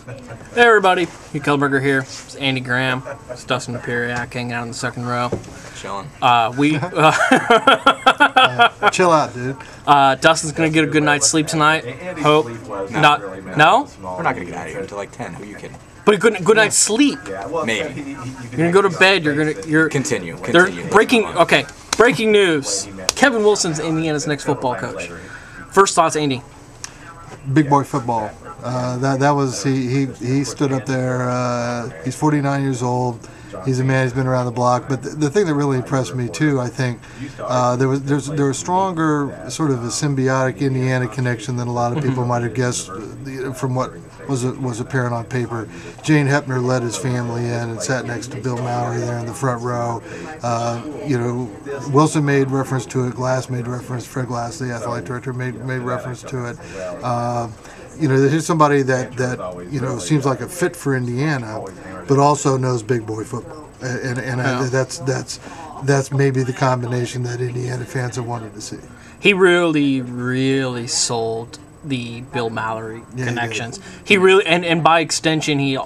Hey everybody, Hugh Kellenberger here. It's Andy Graham. It's Dustin Dopirak hanging out in the second row. Chilling. Chill out, dude. Dustin's gonna get a good night's sleep tonight. Hope not. No, We're not gonna get out of here until like 10. Who are you kidding? but a good night's sleep. Maybe. You're gonna go to bed. You're Continue. They're breaking. Okay, breaking news. Kevin Wilson's Indiana's next football coach. First thoughts, Andy. Big boy football. That was he stood up there. He's 49 years old. He's a man. He's been around the block. But the thing that really impressed me too, I think, there was stronger sort of a symbiotic Indiana connection than a lot of people might have guessed from what was apparent on paper. Jane Hepner led his family in and sat next to Bill Mallory there in the front row. Wilson made reference to it. Glass made reference. Fred Glass, the athletic director, made reference to it. Here's somebody that seems like a fit for Indiana, but also knows big boy football, and that's maybe the combination that Indiana fans have wanted to see. He really sold the Bill Mallory connections. He really, and by extension,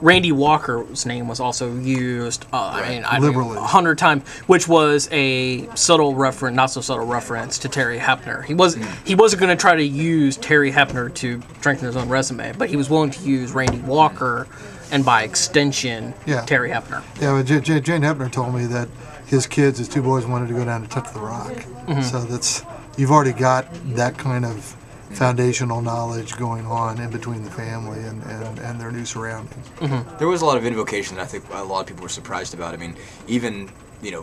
Randy Walker's name was also used, liberally, 100 times, which was a subtle reference, not so subtle reference to Terry Hepner. He wasn't going to try to use Terry Hepner to strengthen his own resume, but he was willing to use Randy Walker, and by extension, Terry Hepner. Yeah, but Jane Hepner told me that his two boys, wanted to go down and touch the rock. Mm-hmm. So you've already got that kind of foundational knowledge going on in between the family and their new surroundings. Mm-hmm. There was a lot of invocation that I think a lot of people were surprised about. I mean, even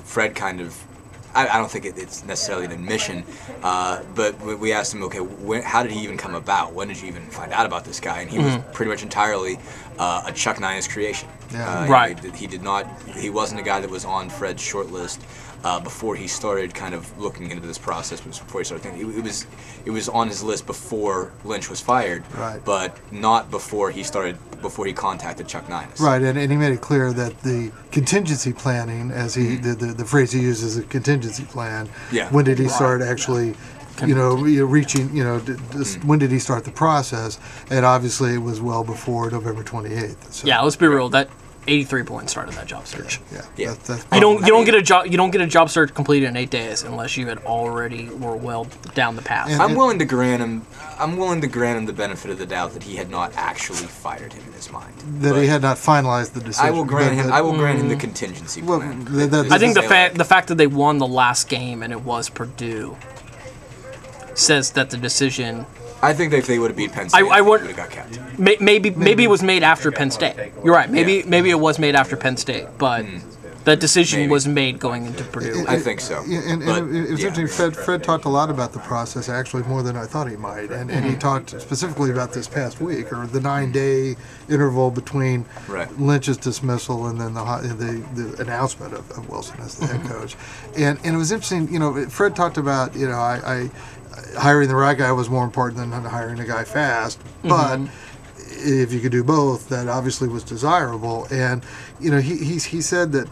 Fred kind of. I don't think it's necessarily an admission, but we asked him, okay, how did he even come about? When did you even find out about this guy? And he was pretty much entirely a Chuck Ninus creation. Yeah. Right. He wasn't a guy that was on Fred's short list before he started kind of looking into this process. Before he started thinking, it was on his list before Lynch was fired, right, but not before he contacted Chuck Ninus. Right, and he made it clear that the contingency planning, as the phrase he uses, a contingency plan. Yeah. When did he start actually, reaching, when did he start the process? And obviously it was well before November 28th. So. Yeah, let's be real. That 83 points started that job search. Yeah. That's You don't get a job search completed in 8 days unless you had already were well down the path. I'm willing to grant him the benefit of the doubt that he had not actually fired him in his mind. That he had not finalized the decision. I will grant him the contingency plan. I think the fact that they won the last game and it was Purdue says that the decision. I think if they would have beat Penn State, they would have got kept. Maybe it was made after Penn State. You're right. Maybe it was made after Penn State, but that decision was made going into Purdue. I think so. And it was interesting. Fred talked a lot about the process, actually more than I thought he might, and he talked specifically about this past week, or the 9-day interval between Lynch's dismissal and then the announcement of Wilson as the head coach. And it was interesting. Fred talked about hiring the right guy was more important than hiring a guy fast, but if you could do both, that obviously was desirable. And he said that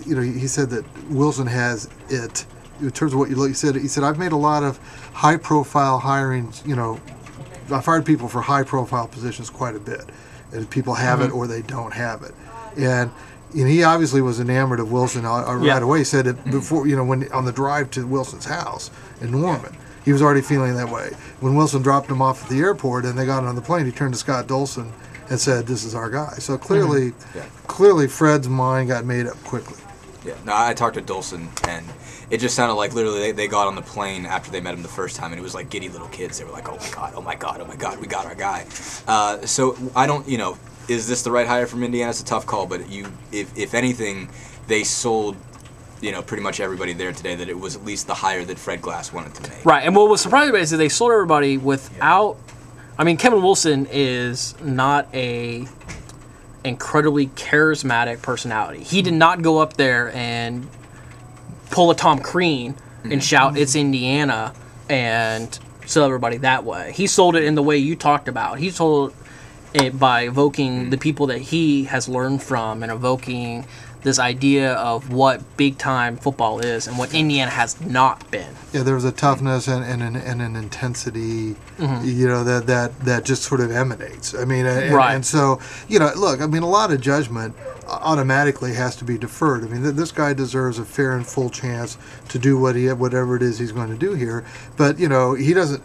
he said that Wilson has it in terms of what you look. He said I've made a lot of high-profile hirings. I've hired people for high-profile positions quite a bit, and people have it or they don't have it. And he obviously was enamored of Wilson right away. He said it before, when on the drive to Wilson's house in Norman. He was already feeling that way. When Wilson dropped him off at the airport and they got on the plane, he turned to Scott Dolson and said, "This is our guy." So clearly Fred's mind got made up quickly. Yeah. No, I talked to Dolson, and it just sounded like literally they got on the plane after they met him the first time, and it was like giddy little kids. They were like, "Oh my god, oh my god, oh my god, we got our guy." So I don't, is this the right hire from Indiana? It's a tough call, but if anything, they sold. Pretty much everybody there today that it was at least the hire that Fred Glass wanted to make. Right, and what was surprising about it is that they sold everybody without. I mean, Kevin Wilson is not a incredibly charismatic personality. He did not go up there and pull a Tom Crean and shout, "It's Indiana," and sell everybody that way. He sold it in the way you talked about. He sold it by evoking the people that he has learned from and evoking this idea of what big-time football is and what Indiana has not been. Yeah, there was a toughness and an intensity, that just sort of emanates. I mean, and so, look, I mean, a lot of judgment automatically has to be deferred. I mean, this guy deserves a fair and full chance to do whatever it is he's going to do here. But he doesn't.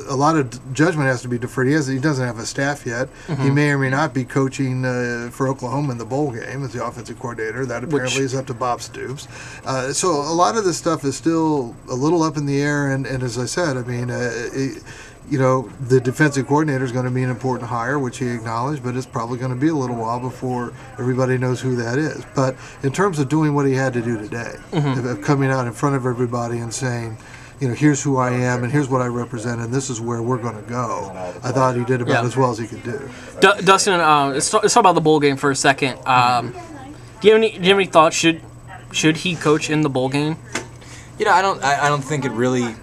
A lot of judgment has to be deferred. He doesn't have a staff yet. He may or may not be coaching for Oklahoma in the bowl game as the offensive coordinator. That apparently is up to Bob Stoops. So a lot of this stuff is still a little up in the air. And as I said, I mean. The defensive coordinator is going to be an important hire, which he acknowledged, but it's probably going to be a little while before everybody knows who that is. But in terms of doing what he had to do today, of coming out in front of everybody and saying, here's who I am and here's what I represent and this is where we're going to go, I thought he did about as well as he could do. Dustin, let's talk about the bowl game for a second. Do you have any thoughts? Should he coach in the bowl game? I don't think it really.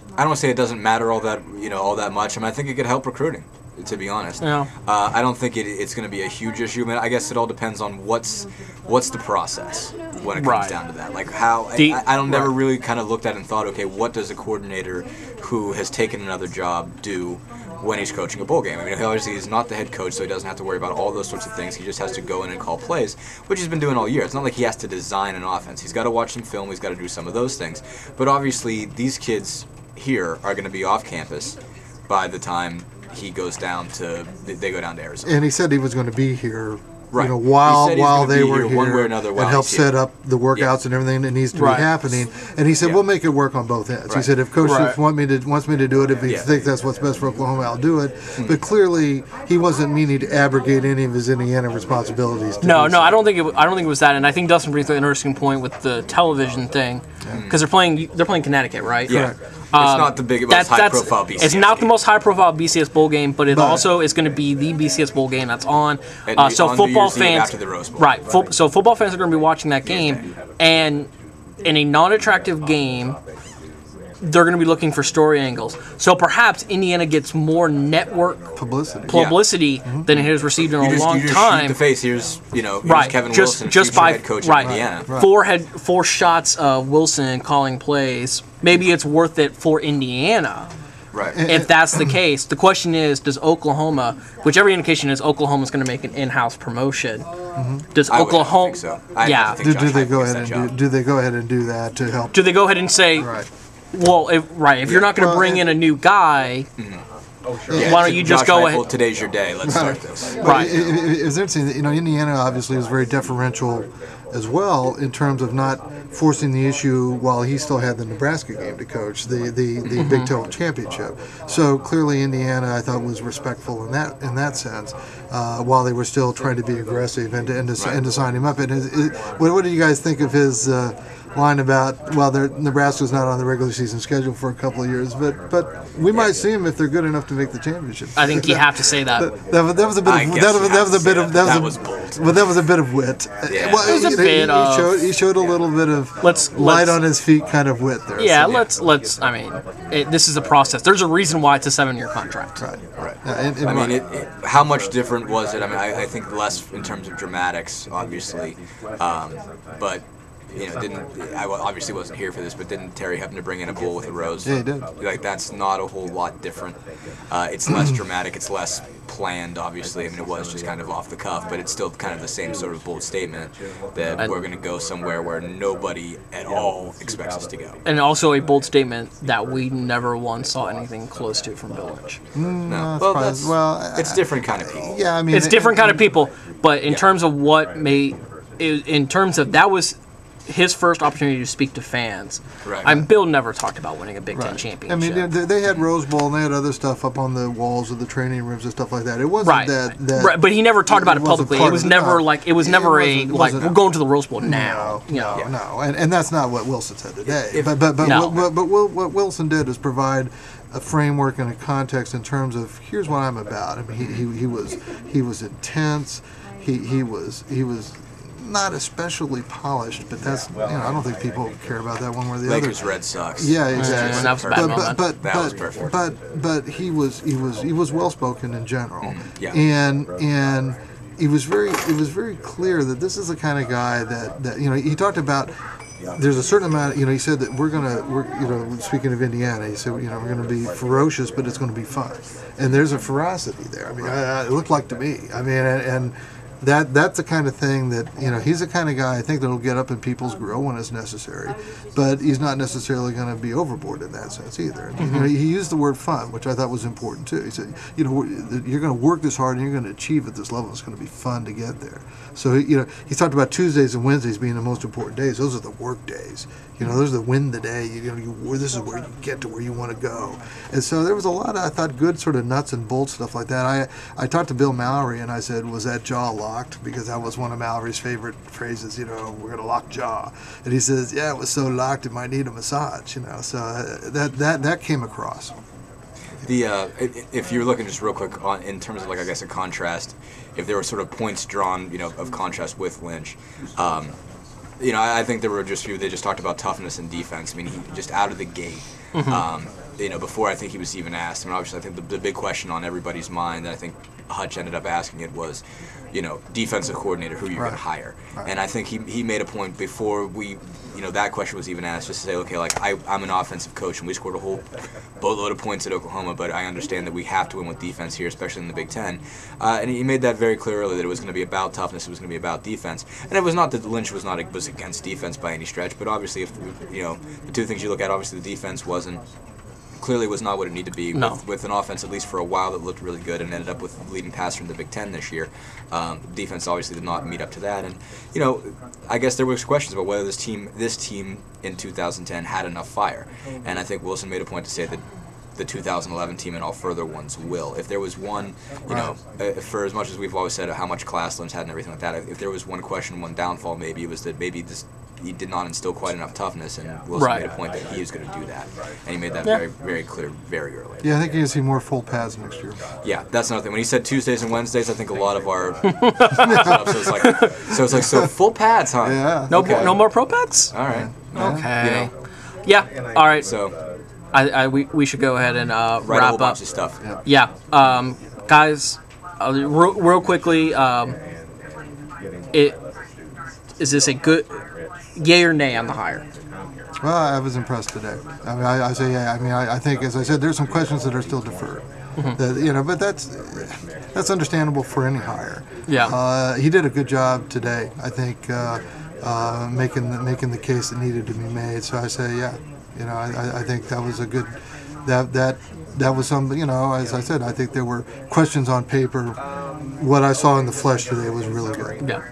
I don't want to say it doesn't matter all that much. I mean, I think it could help recruiting, to be honest. Yeah. I don't think it's going to be a huge issue. I mean, I guess it all depends on what's the process when it comes down to that. Like how I don't never really kind of looked at it and thought, okay, what does a coordinator who has taken another job do when he's coaching a bowl game? I mean, obviously he's not the head coach, so he doesn't have to worry about all those sorts of things. He just has to go in and call plays, which he's been doing all year. It's not like he has to design an offense. He's got to watch some film. He's got to do some of those things. But obviously these kids here are going to be off campus by the time they go down to Arizona. And he said he was going to be here, right. While they were here, one way or another, and help set up the workouts and everything that needs to be happening. And he said, "We'll make it work on both ends." He said, "If Coach Stoops wants me to do it, if he thinks that's what's best for Oklahoma, I'll do it." But clearly, he wasn't meaning to abrogate any of his Indiana responsibilities. No, I don't think it was that. And I think Dustin brings an interesting point with the television thing, because they're playing Connecticut, right? Yeah. It's not the most high-profile BCS. It's not the most high-profile BCS bowl game, but it also is going to be the BCS bowl game that's on. So football fans, after the Rose Bowl. right? So football fans are going to be watching that game, and in a non-attractive game, they're going to be looking for story angles. So perhaps Indiana gets more network publicity than it has received in a long time. Shoot the face. Here's Kevin Wilson, just by head coach of Indiana. Right. Four shots of Wilson calling plays. Maybe it's worth it for Indiana. Right. If that's the case, the question is, does Oklahoma, which every indication is Oklahoma's going to make an in-house promotion, does Oklahoma? I think so. Do they go ahead and do that to help? Do they go ahead and say? Right. Well, if you're not going to bring in a new guy, why don't you just go ahead? Today's your day. Let's start this. Right. It's interesting that Indiana obviously was very deferential as well in terms of not forcing the issue while he still had the Nebraska game to coach, the Big 12 championship. So clearly Indiana, I thought, was respectful in that sense, while they were still trying to be aggressive and to sign him up. And what do you guys think of his line about, well, Nebraska's not on the regular season schedule for a couple of years, but we might see them if they're good enough to make the championship. I think you have to say that. That was a bit of wit. Yeah. Well, it was a bit he showed a little bit of light on his feet kind of wit there. Yeah, let's. I mean, this is a process. There's a reason why it's a 7-year contract. Right. How much different was it? I mean, I think less in terms of dramatics, obviously, but. I obviously wasn't here for this, but didn't Terry happen to bring in a bull with a rose? Yeah, he did. Like, that's not a whole lot different. It's less dramatic. It's less planned, obviously. I mean, it was just kind of off the cuff, but it's still kind of the same sort of bold statement that we're going to go somewhere where nobody at all expects us to go. And also a bold statement that we never once saw anything close to from Bill Lynch. No. It's different kind of people. Yeah, I mean, it's different kind of people, but in terms of that was his first opportunity to speak to fans. Right. Bill never talked about winning a Big Ten championship. I mean, they had Rose Bowl and they had other stuff up on the walls of the training rooms and stuff like that. It wasn't that right, but he never talked about it publicly. It was never we're going to the Rose Bowl now. No, and that's not what Wilson said today. But what Wilson did is provide a framework and a context in terms of here's what I'm about. I mean, he was intense. He was not especially polished, but that's I don't think people care about that one way or the other. Lakers, Red Sox. Yeah, exactly. That was a bad moment. That was perfect. But he was well spoken in general. Yeah. And it was very clear that this is the kind of guy that he talked about. There's a certain amount, he said that we're speaking of Indiana, he said, we're going to be ferocious, but it's going to be fun. And there's a ferocity there. I mean, it looked like to me. I mean, and that's the kind of thing that, he's the kind of guy I think that'll get up in people's grill when it's necessary, but he's not necessarily going to be overboard in that sense either. And, he used the word fun, which I thought was important too. He said, you're going to work this hard and you're going to achieve at this level. It's going to be fun to get there. So, he talked about Tuesdays and Wednesdays being the most important days. Those are the work days. Those are the win the day. This is where you get to where you want to go. And so there was a lot of, I thought, good sort of nuts and bolts stuff like that. I talked to Bill Mallory and I said, was that jaw locked? Because that was one of Mallory's favorite phrases, we're going to lock jaw. And he says, yeah, it was so locked it might need a massage, So that came across. If you're looking just real quick in terms of, like, I guess, a contrast, if there were sort of points drawn, of contrast with Lynch, I think there were just few. They just talked about toughness and defense. I mean, he just out of the gate. Before I think he was even asked. I mean, obviously, I think the big question on everybody's mind that I think Hutch ended up asking it was, defensive coordinator, who you're going to hire. Right. And I think he made a point before that question was even asked, just to say, okay, like, I'm an offensive coach, and we scored a whole boatload of points at Oklahoma, but I understand that we have to win with defense here, especially in the Big Ten. And he made that very clear earlier, that it was going to be about toughness, it was going to be about defense. And it was not that Lynch was against defense by any stretch, but obviously, if the two things you look at, obviously the defense clearly was not what it needed to be with an offense, at least for a while, that looked really good and ended up with leading passer in the Big Ten this year. Defense obviously did not meet up to that, and I guess there was questions about whether this team in 2010 had enough fire, and I think Wilson made a point to say that the 2011 team and all further ones will. If there was one, for as much as we've always said how much class Lynch had and everything like that, if there was one question, one downfall, maybe it was that he did not instill quite enough toughness, and Wilson made a point that he was going to do that, and he made that very, very clear very early. Yeah, I think you're going to see more full pads next year. Yeah, that's another thing. When he said Tuesdays and Wednesdays, I think a lot of our so full pads, huh? Yeah. No more pro pads? All right. Okay. Yeah. All right. So we should go ahead and write wrap a whole up. bunch of stuff. Yeah. Guys, real quickly, is this a good yay or nay on the hire? Well, I was impressed today. I mean, I say yeah. I mean, I think, as I said, there's some questions that are still deferred. But that's understandable for any hire. Yeah. He did a good job today, I think, making the case that needed to be made. So I say yeah. I think that was a good. That was some. As I said, I think there were questions on paper. What I saw in the flesh today was really good. Yeah.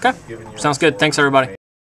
Okay. Sounds good. Thanks, everybody.